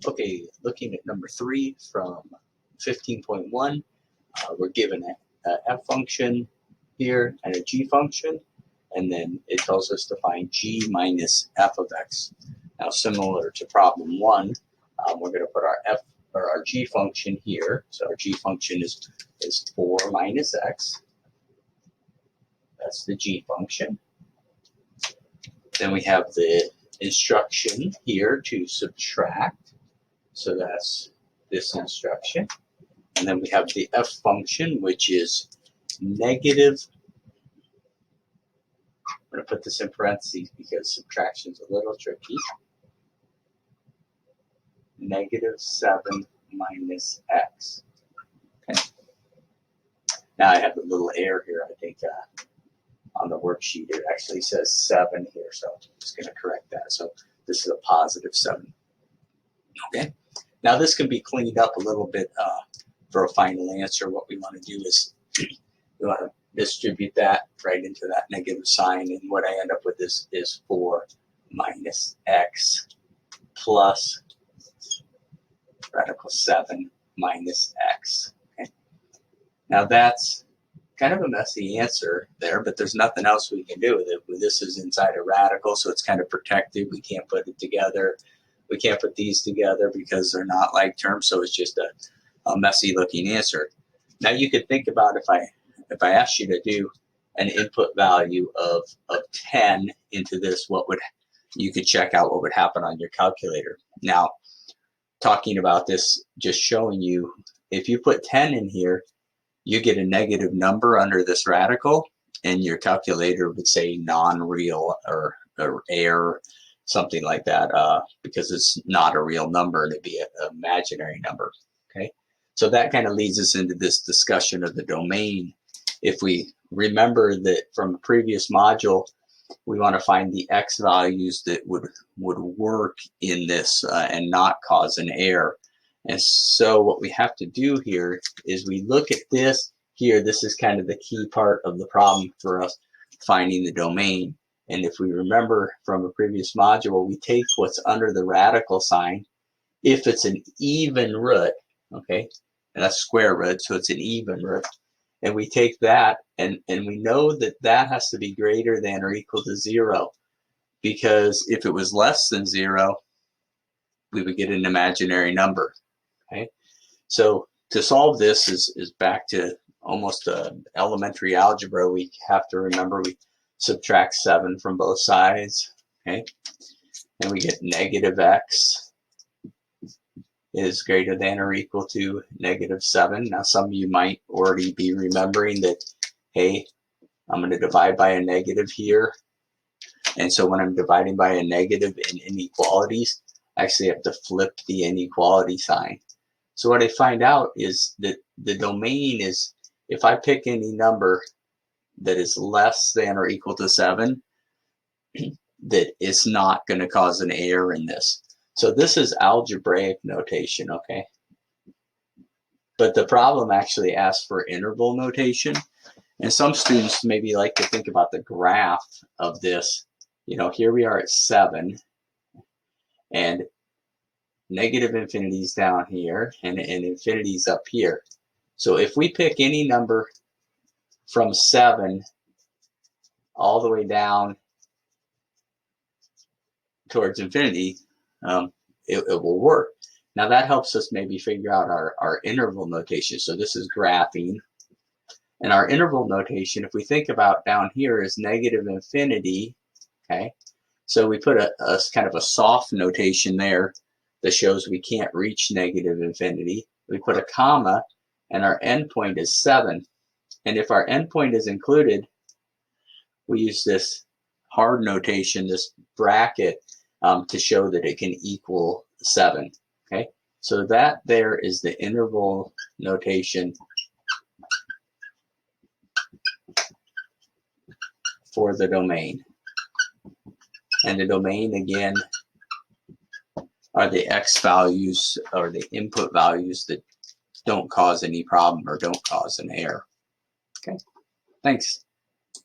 Okay, looking at number 3 from 15.1, we're given a f function here and a g function, and then it tells us to find g minus f of x. Now, similar to problem 1, we're going to put our f or our g function here. So our g function is 4 minus x. That's the g function. Then we have the instruction here to subtract. So that's this instruction. And then we have the f function, which is negative. I'm going to put this in parentheses because subtraction is a little tricky. Negative 7 minus x. Okay. Now I have a little error here. I think on the worksheet it actually says 7 here, so I'm just going to correct that. So this is a positive 7. Okay. Now this can be cleaned up a little bit for a final answer. What we want to do is we want to distribute that right into that negative sign, and what I end up with is 4 minus x plus radical 7 minus x. Okay. Now that's kind of a messy answer there, but there's nothing else we can do with it. This is inside a radical, so it's kind of protected. We can't put it together. We can't put these together because they're not like terms, so it's just a messy looking answer. Now you could think about if I asked you to do an input value of 10 into this, you could check out what would happen on your calculator. Now, talking about this, just showing you, if you put 10 in here, you get a negative number under this radical, and your calculator would say non-real or error, something like that, because it's not a real number and it'd be an imaginary number. Okay, so that kind of leads us into this discussion of the domain. If we remember that from a previous module, we want to find the x values that would work in this and not cause an error. And so what we have to do here is we look at this here. This is kind of the key part of the problem for us finding the domain. And if we remember from a previous module, we take what's under the radical sign. If it's an even root, okay, and that's square root, so it's an even root. And we take that, and we know that that has to be greater than or equal to 0, because if it was less than 0, we would get an imaginary number. Okay, so to solve this is back to almost elementary algebra. We have to remember we subtract 7 from both sides. Okay, and we get negative x is greater than or equal to negative 7. Now some of you might already be remembering that, hey, I'm going to divide by a negative here. And so when I'm dividing by a negative in inequalities, I actually have to flip the inequality sign. So what I find out is that the domain is, if I pick any number that is less than or equal to 7, that it's not going to cause an error in this. So this is algebraic notation, okay? But the problem actually asks for interval notation. And some students maybe like to think about the graph of this. You know, here we are at 7, and negative infinity is down here, and infinity is up here. So if we pick any number from 7 all the way down towards infinity, it will work. Now that helps us maybe figure out our interval notation. So this is graphing. And our interval notation, if we think about down here, is negative infinity. Okay, so we put a kind of a soft notation there that shows we can't reach negative infinity. We put a comma, and our endpoint is 7. And if our endpoint is included, we use this hard notation, this bracket, to show that it can equal 7. Okay, so that there is the interval notation for the domain. And the domain, again, are the x values or the input values that don't cause any problem or don't cause an error. Okay, thanks.